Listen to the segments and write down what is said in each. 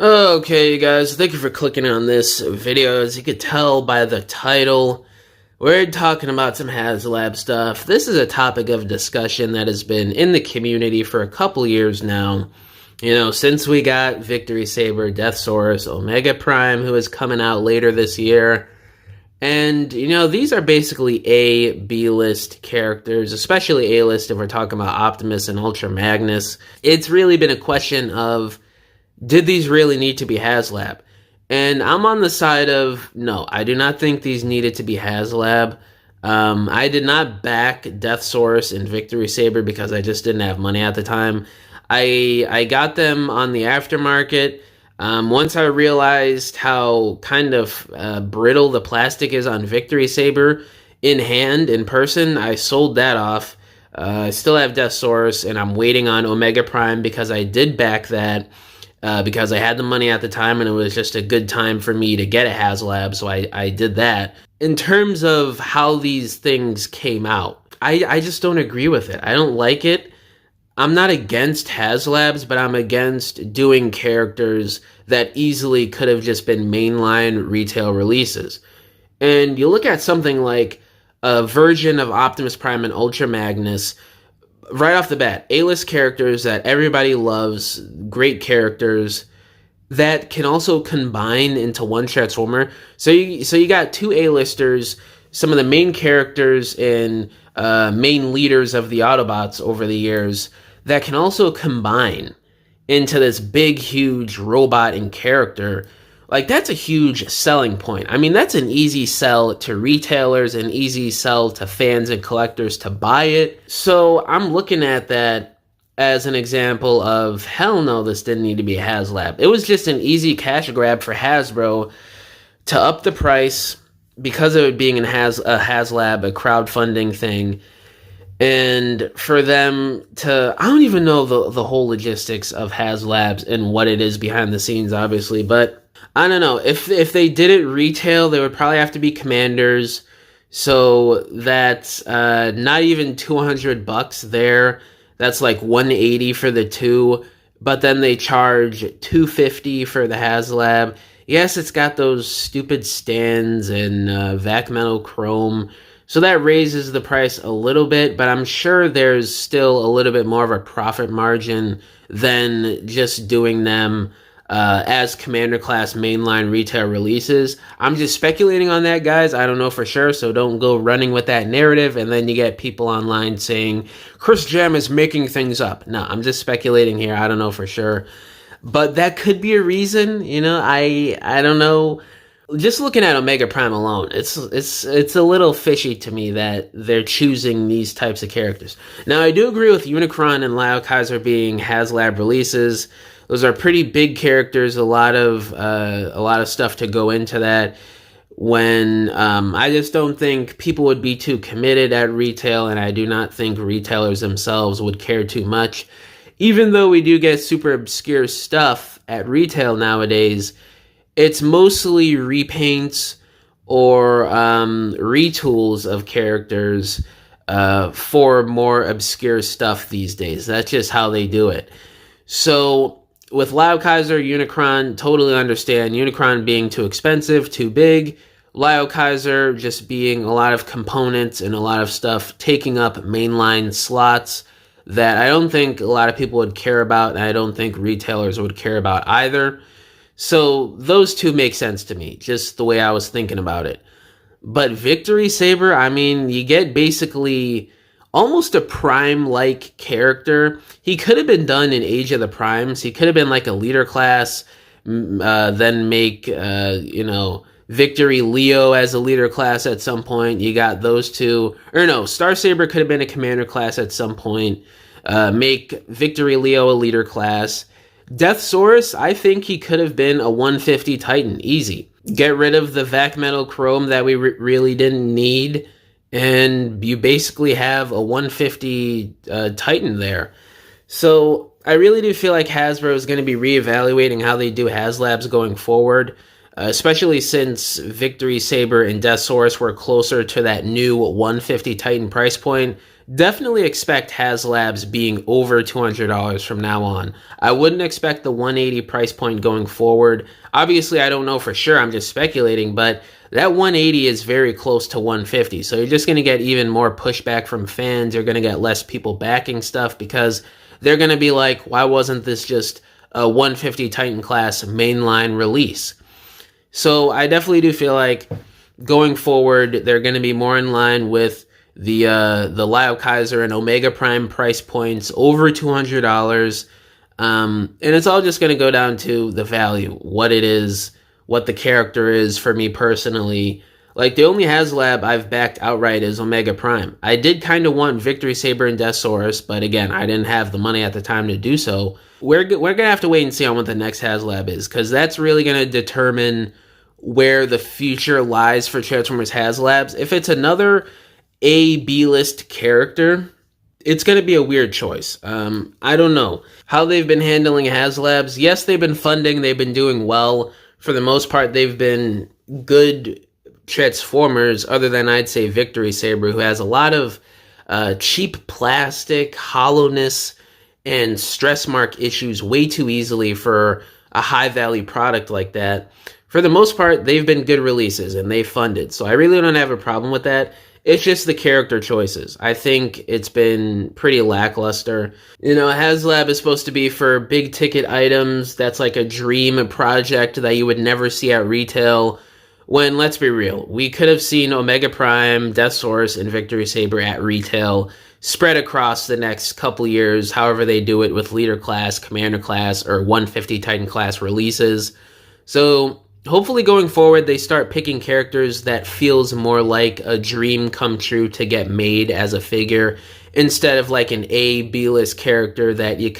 Okay, you guys, thank you for clicking on this video. As you could tell by the title, we're talking about some HASLAB stuff. This is a topic of discussion that has been in the community for a couple years now. You know, since we got Victory Saber, Deathsaurus, Omega Prime, who is coming out later this year. And, you know, these are basically A, B-list characters, especially A-list if we're talking about Optimus and Ultra Magnus. It's really been a question of, did these really need to be HASLAB? And I'm on the side of, no, I do not think these needed to be HASLAB. I did not back Deathsaurus and Victory Saber because I just didn't have money at the time. I got them on the aftermarket. Once I realized how kind of brittle the plastic is on Victory Saber in hand, in person, I sold that off. I still have Deathsaurus, and I'm waiting on Omega Prime because I did back that. Because I had the money at the time and it was just a good time for me to get a HASLAB, so I did that. In terms of how these things came out, I just don't agree with it. I don't like it. I'm not against HASLABs, but I'm against doing characters that easily could have just been mainline retail releases. And you look at something like a version of Optimus Prime and Ultra Magnus. Right off the bat, A-list characters that everybody loves, great characters that can also combine into one Transformer. So you got two A-listers, some of the main characters and main leaders of the Autobots over the years that can also combine into this big, huge robot and character. Like, that's a huge selling point. I mean, that's an easy sell to retailers, an easy sell to fans and collectors to buy it. So I'm looking at that as an example of, hell no, this didn't need to be a HASLAB. It was just an easy cash grab for Hasbro to up the price because of it being a HASLAB, a crowdfunding thing. And for them to, I don't even know the whole logistics of HASLABs and what it is behind the scenes, obviously, but I don't know. If they did it retail, they would probably have to be commanders. So that's not even $200 there. That's like $180 for the two. But then they charge $250 for the HASLAB. Yes, it's got those stupid stands and vac metal chrome. So that raises the price a little bit, but I'm sure there's still a little bit more of a profit margin than just doing them as Commander Class mainline retail releases. I'm just speculating on that, guys. I don't know for sure, so don't go running with that narrative, and then you get people online saying, chrisjaammm is making things up. No, I'm just speculating here. I don't know for sure. But that could be a reason, you know, I don't know. Just looking at Omega Prime alone, it's a little fishy to me that they're choosing these types of characters. Now, I do agree with Unicron and Lyle Kaiser being HASLAB releases. Those are pretty big characters. A lot of stuff to go into that. When I just don't think people would be too committed at retail, and I do not think retailers themselves would care too much. Even though we do get super obscure stuff at retail nowadays, it's mostly repaints or retools of characters for more obscure stuff these days. That's just how they do it. So with Lyle Kaiser, Unicron, totally understand. Unicron being too expensive, too big. Lyle Kaiser just being a lot of components and a lot of stuff taking up mainline slots that I don't think a lot of people would care about, and I don't think retailers would care about either. So those two make sense to me, just the way I was thinking about it. But Victory Saber, I mean, you get basically almost a Prime-like character. He could have been done in Age of the Primes. He could have been like a leader class, then make, Victory Leo as a leader class at some point. You got those two. Or no, Star Saber could have been a commander class at some point. Make Victory Leo a leader class. Deathsaurus, I think he could have been a 150 Titan, easy. Get rid of the vac metal chrome that we really didn't need, and you basically have a 150 Titan there. So I really do feel like Hasbro is going to be reevaluating how they do HASLABs going forward, especially since Victory Saber and Deathsaurus were closer to that new 150 Titan price point. Definitely expect HASLABS being over $200 from now on. I wouldn't expect the 180 price point going forward. Obviously, I don't know for sure. I'm just speculating, but that 180 is very close to 150. So you're just going to get even more pushback from fans. You're going to get less people backing stuff because they're going to be like, why wasn't this just a 150 Titan class mainline release? So I definitely do feel like going forward, they're going to be more in line with the Lyle Kaiser and Omega Prime price points over $200. And it's all just going to go down to the value, what it is, what the character is for me personally. Like, the only HasLab I've backed outright is Omega Prime. I did kind of want Victory Saber and Deathsaurus, but again, I didn't have the money at the time to do so. We're going to have to wait and see on what the next HasLab is, because that's really going to determine where the future lies for Transformers HasLabs. If it's another A-B-list character, it's going to be a weird choice. I don't know how they've been handling HasLabs. Yes, they've been funding. They've been doing well. For the most part, they've been good Transformers, other than, I'd say, Victory Saber, who has a lot of cheap plastic, hollowness, and stress mark issues way too easily for a high-value product like that. For the most part, they've been good releases, and they've funded. So I really don't have a problem with that. It's just the character choices. I think it's been pretty lackluster. You know, HasLab is supposed to be for big ticket items. That's like a dream project that you would never see at retail. When, let's be real, we could have seen Omega Prime, Deathsaurus, and Victory Saber at retail spread across the next couple years, however they do it with Leader Class, Commander Class, or 150 Titan Class releases. So hopefully going forward, they start picking characters that feels more like a dream come true to get made as a figure, instead of like an A-B-list character that you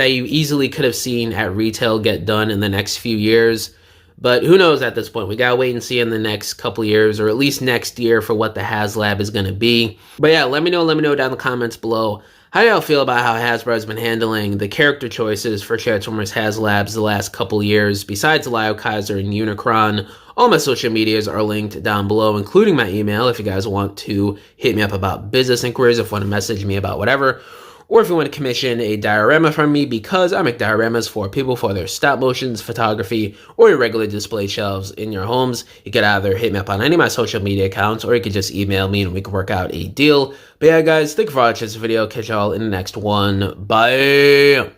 easily could have seen at retail get done in the next few years. But who knows at this point? We gotta wait and see in the next couple years, or at least next year, for what the HasLab is gonna be. But yeah, let me know down in the comments below. How do y'all feel about how Hasbro has been handling the character choices for Transformers HasLabs the last couple years, besides Lyle Kaiser and Unicron? All my social medias are linked down below, including my email, if you guys want to hit me up about business inquiries, if you want to message me about whatever, or if you want to commission a diorama from me, because I make dioramas for people for their stop motions, photography, or your regular display shelves in your homes. You could either hit me up on any of my social media accounts, or you could just email me and we can work out a deal. But yeah, guys, thank you for watching this video. Catch y'all in the next one. Bye!